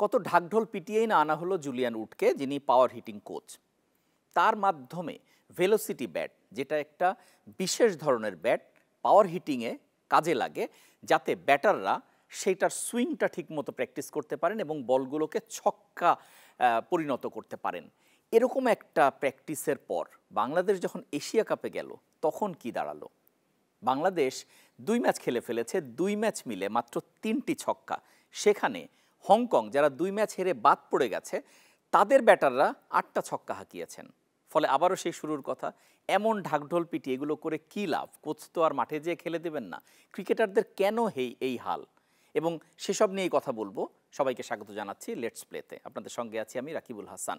কত ঢাকঢোল পিটিয়েই না আনা হলো জুলিয়ান উডকে, যিনি পাওয়ার হিটিং কোচ। তার মাধ্যমে ভেলোসিটি ব্যাট, যেটা একটা বিশেষ ধরনের ব্যাট, পাওয়ার হিটিংয়ে কাজে লাগে, যাতে ব্যাটাররা সেইটার সুইংটা ঠিকমতো প্র্যাকটিস করতে পারেন এবং বলগুলোকে ছক্কা পরিণত করতে পারেন। এরকম একটা প্র্যাকটিসের পর বাংলাদেশ যখন এশিয়া কাপে গেল, তখন কি দাঁড়ালো? বাংলাদেশ 2 ম্যাচ খেলে ফেলেছে, 2 ম্যাচ মিলে মাত্র 3টি ছক্কা। সেখানে হংকং, যারা 2 ম্যাচ হেরে বাদ পড়ে গেছে, তাদের ব্যাটাররা 8টা ছক্কা হাঁকিয়েছেন। ফলে আবারও সেই শুরুর কথা, এমন ঢাকঢোল পিটি এগুলো করে কী লাভ? কোচ তো আর মাঠে যেয়ে খেলে দেবেন না। ক্রিকেটারদের কেন এই হাল? এবং সেসব নিয়েই কথা বলবো। সবাইকে স্বাগত জানাচ্ছি লেটস প্লেতে। আপনাদের সঙ্গে আছি আমি রাকিবুল হাসান।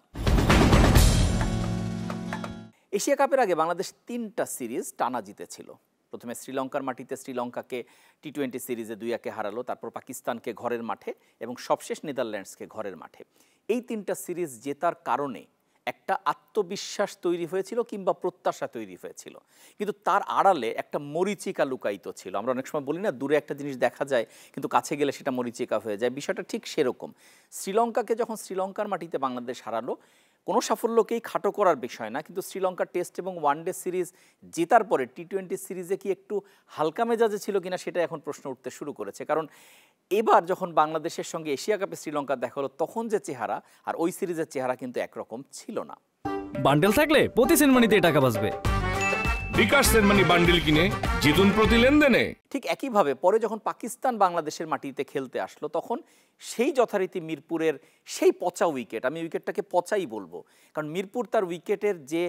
এশিয়া কাপের আগে বাংলাদেশ 3টা সিরিজ টানা জিতেছিল। প্রথমে শ্রীলঙ্কার মাটিতে শ্রীলঙ্কাকে টি-20 সিরিজে 2-1 হারালো, তারপর পাকিস্তানকে ঘরের মাঠে এবং সবশেষ নেদারল্যান্ডসকে ঘরের মাঠে। এই 3টা সিরিজ জেতার কারণে একটা আত্মবিশ্বাস তৈরি হয়েছিল কিংবা প্রত্যাশা তৈরি হয়েছিল, কিন্তু তার আড়ালে একটা মরিচিকা লুকায়িত ছিল। আমরা অনেক সময় বলি না, দূরে একটা জিনিস দেখা যায় কিন্তু কাছে গেলে সেটা মরিচিকা হয়ে যায়। বিষয়টা ঠিক সেরকম। শ্রীলঙ্কাকে যখন শ্রীলঙ্কার মাটিতে বাংলাদেশ হারালো, কোনো সাফল্যকেই খাটো করার বিষয় না, কিন্তু শ্রীলঙ্কার টেস্ট এবং ওয়ানডে সিরিজ জেতার পরে টি-20 সিরিজে কি একটু হালকা মেজাজে ছিল কিনা সেটা এখন প্রশ্ন উঠতে শুরু করেছে। কারণ এবার যখন বাংলাদেশের সঙ্গে এশিয়া কাপে শ্রীলঙ্কা দেখা হলো, তখন যে চেহারা আর ওই সিরিজের চেহারা কিন্তু একরকম ছিল না। বান্ডেল থাকলে প্রতি সেনমানিতে টাকা বাঁচবে। বিকাশ সেনমানি বান্ডেল কিনে জিতুন প্রতি লেনদেনে। ঠিক একইভাবে পরে যখন পাকিস্তান বাংলাদেশের মাটিতে খেলতে আসলো, তখন সেই যথারীতি মিরপুরের সেই পচা উইকেট, আমি উইকেটটাকে পচাই বলবো, কারণ মিরপুর তার উইকেটের যে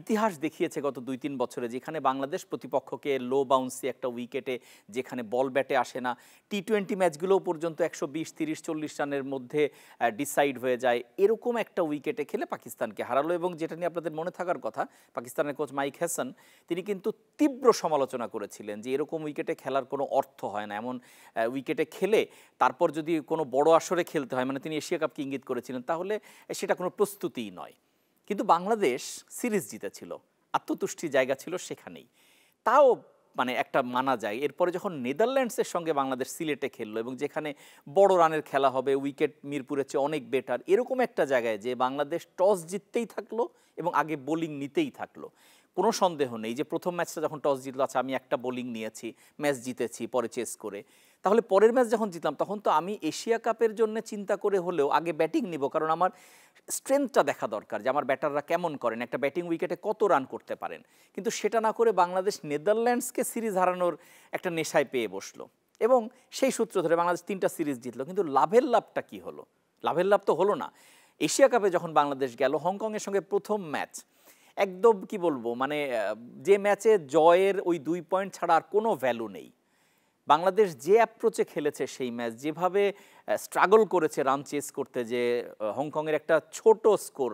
ইতিহাস দেখিয়েছে গত 2-3 বছরে, যেখানে বাংলাদেশ প্রতিপক্ষকে লো বাউন্সি একটা উইকেটে, যেখানে বল ব্যাটে আসে না, টি-20 ম্যাচগুলোও পর্যন্ত 120, 30, 40 রানের মধ্যে ডিসাইড হয়ে যায়, এরকম একটা উইকেটে খেলে পাকিস্তানকে হারালো। এবং যেটা নিয়ে আপনাদের মনে থাকার কথা, পাকিস্তানের কোচ মাইক হেসন তিনি কিন্তু তীব্র সমালোচনা করেছিলেন যে এরকম উইকেটে খেলার কোনো অর্থ হয় না, এমন উইকেটে খেলে তারপর যদি কোনো বড় আসরে খেলতে হয়, মানে তিনি এশিয়া কাপকে ইঙ্গিত করেছিলেন, তাহলে সেটা কোনো প্রস্তুতিই নয়। কিন্তু বাংলাদেশ সিরিজ জিতেছিল, আত্মতুষ্টি জায়গা ছিল সেখানেই, তাও মানে একটা মানা যায়। এরপরে যখন নেদারল্যান্ডসের সঙ্গে বাংলাদেশ সিলেটে খেললো এবং যেখানে বড় রানের খেলা হবে, উইকেট মিরপুরের চেয়ে অনেক বেটার, এরকম একটা জায়গায় যে বাংলাদেশ টস জিততেই থাকলো এবং আগে বোলিং নিতেই থাকলো। কোনো সন্দেহ নেই যে প্রথম ম্যাচটা যখন টস জিতলো, আচ্ছা আমি একটা বোলিং নিয়েছি, ম্যাচ জিতেছি পরে চেস করে, তাহলে পরের ম্যাচ যখন জিতলাম তখন তো আমি এশিয়া কাপের জন্য চিন্তা করে হলেও আগে ব্যাটিং নিব, কারণ আমার স্ট্রেংথটা দেখা দরকার যে আমার ব্যাটাররা কেমন করেন, একটা ব্যাটিং উইকেটে কত রান করতে পারেন। কিন্তু সেটা না করে বাংলাদেশ নেদারল্যান্ডসকে সিরিজ হারানোর একটা নেশায় পেয়ে বসলো এবং সেই সূত্র ধরে বাংলাদেশ 3টা সিরিজ জিতলো। কিন্তু লাভের লাভটা কি হলো? লাভের লাভ তো হলো না। এশিয়া কাপে যখন বাংলাদেশ গেল, হংকংয়ের সঙ্গে প্রথম ম্যাচ একদম কি বলবো, মানে যে ম্যাচে জয়ের ওই 2 পয়েন্ট ছাড়া আর কোনো ভ্যালু নেই। বাংলাদেশ যে অ্যাপ্রোচে খেলেছে সেই ম্যাচ, যেভাবে স্ট্রাগল করেছে রান চেস করতে, যে হংকংয়ের একটা ছোট স্কোর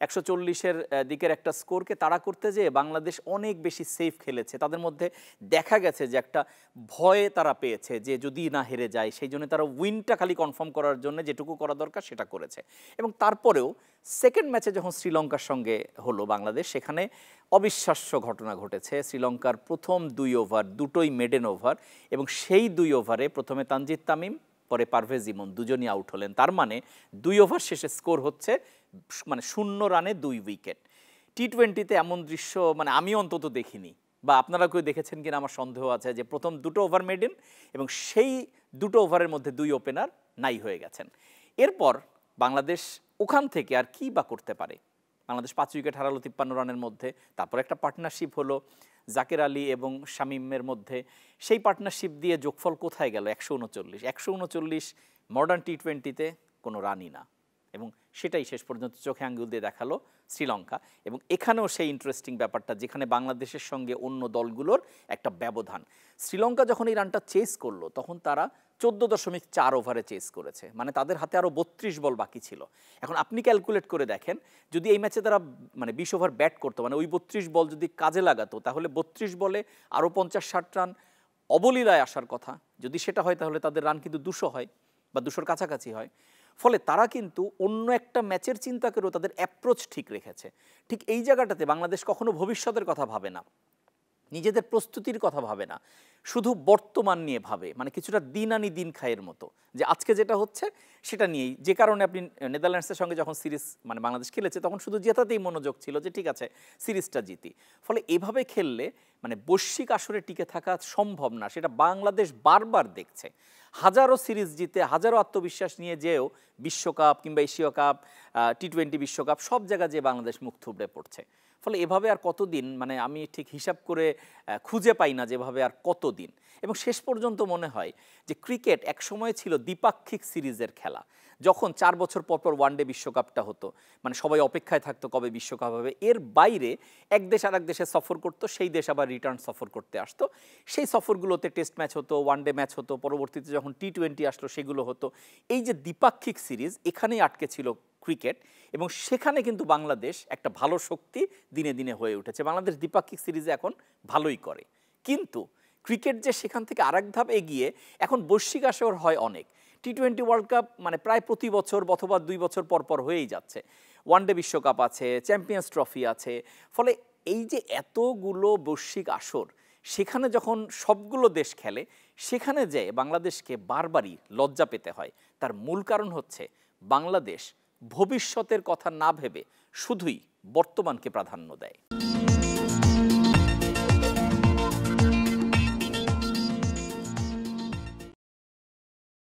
140-এর দিকের একটা স্কোরকে তাড়া করতে যেয়ে বাংলাদেশ অনেক বেশি সেফ খেলেছে। তাদের মধ্যে দেখা গেছে যে একটা ভয়ে তারা পেয়েছে যে যদি না হেরে যায়, সেই জন্য তারা উইনটা খালি কনফার্ম করার জন্য যেটুকু করা দরকার সেটা করেছে। এবং তারপরেও সেকেন্ড ম্যাচে যখন শ্রীলঙ্কার সঙ্গে হলো বাংলাদেশ, সেখানে অবিশ্বাস্য ঘটনা ঘটেছে। শ্রীলঙ্কার প্রথম 2 ওভার দুটোই মেডেন ওভার, এবং সেই 2 ওভারে প্রথমে তানজিদ তামিম, পরে পারভেজ ইমন দুজনই আউট হলেন। তার মানে 2 ওভার শেষে স্কোর হচ্ছে মানে 0 রানে 2 উইকেট। টি-20তে এমন দৃশ্য মানে আমি অন্তত দেখিনি, বা আপনারা কেউ দেখেছেন কিনা আমার সন্দেহ আছে, যে প্রথম 2টো ওভার মেডেন এবং সেই 2টো ওভারের মধ্যে 2 ওপেনার নাই হয়ে গেছেন। এরপর বাংলাদেশ ওখান থেকে আর কি বা করতে পারে? বাংলাদেশ 5 উইকেট হারালো 53 রানের মধ্যে। তারপর একটা পার্টনারশিপ হলো জাকের আলী এবং শামীমের মধ্যে। সেই পার্টনারশিপ দিয়ে যোগফল কোথায় গেল? 139 মডার্ন টি-20তে কোনো রানই না, এবং সেটাই শেষ পর্যন্ত চোখে আঙ্গুল দিয়ে দেখালো শ্রীলঙ্কা। এবং এখানেও সেই ইন্টারেস্টিং ব্যাপারটা, যেখানে বাংলাদেশের সঙ্গে অন্য দলগুলোর একটা ব্যবধান। শ্রীলঙ্কা যখন এই রানটা চেস করলো, তখন তারা 14.4 ওভারে চেস করেছে, মানে তাদের হাতে আরও 32 বল বাকি ছিল। এখন আপনি ক্যালকুলেট করে দেখেন, যদি এই ম্যাচে তারা মানে 20 ওভার ব্যাট করতো, মানে ওই 32 বল যদি কাজে লাগাতো, তাহলে 32 বলে আরও 50-60 রান অবলীলায় আসার কথা। যদি সেটা হয় তাহলে তাদের রান কিন্তু 200 হয় বা 200-র কাছাকাছি হয়। ফলে তারা কিন্তু অন্য একটা ম্যাচের চিন্তা করেও তাদের অ্যাপ্রোচ ঠিক রেখেছে। ঠিক এই জায়গাটাতে বাংলাদেশ কখনো ভবিষ্যতের কথা ভাবে না। নিজেদের প্রস্তুতির কথা ভাবে না, শুধু বর্তমান নিয়ে ভাবে, মানে কিছুটা দিন আনি দিন খায়ের মতো, যে আজকে যেটা হচ্ছে সেটা নিয়েই। যে কারণে আপনি নেদারল্যান্ডসের সঙ্গে যখন সিরিজ মানে বাংলাদেশ খেলেছে তখন শুধু জেতাতেই মনোযোগ ছিল, যে ঠিক আছে সিরিজটা জিতি। ফলে এভাবে খেললে মানে বৈশ্বিক আসরে টিকে থাকা সম্ভব না, সেটা বাংলাদেশ বারবার দেখছে। হাজারো সিরিজ জিতে, হাজারো আত্মবিশ্বাস নিয়ে যেও বিশ্বকাপ কিংবা এশীয় কাপ, টি-20 বিশ্বকাপ সব জায়গায় যে বাংলাদেশ মুখ থুবড়ে পড়ছে। ফলে এভাবে আর কতদিন, মানে আমি ঠিক হিসাব করে খুঁজে পাই না যেভাবে আর কতদিন। এবং শেষ পর্যন্ত মনে হয় যে ক্রিকেট একসময় ছিল দ্বিপাক্ষিক সিরিজের খেলা। যখন 4 বছর পর পর ওয়ানডে বিশ্বকাপটা হতো, মানে সবাই অপেক্ষায় থাকতো কবে বিশ্বকাপ হবে, এর বাইরে এক দেশ আর এক দেশে সফর করতো, সেই দেশ আবার রিটার্ন সফর করতে আসতো। সেই সফরগুলোতে টেস্ট ম্যাচ হতো, ওয়ানডে ম্যাচ হতো, পরবর্তীতে যখন টি-20 আসলো সেগুলো হতো। এই যে দ্বিপাক্ষিক সিরিজ, এখানেই আটকে ছিল ক্রিকেট, এবং সেখানে কিন্তু বাংলাদেশ একটা ভালো শক্তি দিনে দিনে হয়ে উঠেছে। বাংলাদেশ দ্বিপাক্ষিক সিরিজে এখন ভালোই করে, কিন্তু ক্রিকেট যে সেখান থেকে আরেক ধাপ এগিয়ে এখন বৈশ্বিক আসর হয় অনেক। টি-20 ওয়ার্ল্ড কাপ মানে প্রায় প্রতি বছর অথবা 2 বছর পর পর হয়েই যাচ্ছে। ওয়ানডে বিশ্বকাপ আছে, চ্যাম্পিয়ন্স ট্রফি আছে। ফলে এই যে এতগুলো বৈশ্বিক আসর, সেখানে যখন সবগুলো দেশ খেলে, সেখানে যে বাংলাদেশকে বারবারই লজ্জা পেতে হয়, তার মূল কারণ হচ্ছে বাংলাদেশ ভবিষ্যতের কথা না ভেবে শুধুই বর্তমানকে প্রাধান্য দেয়।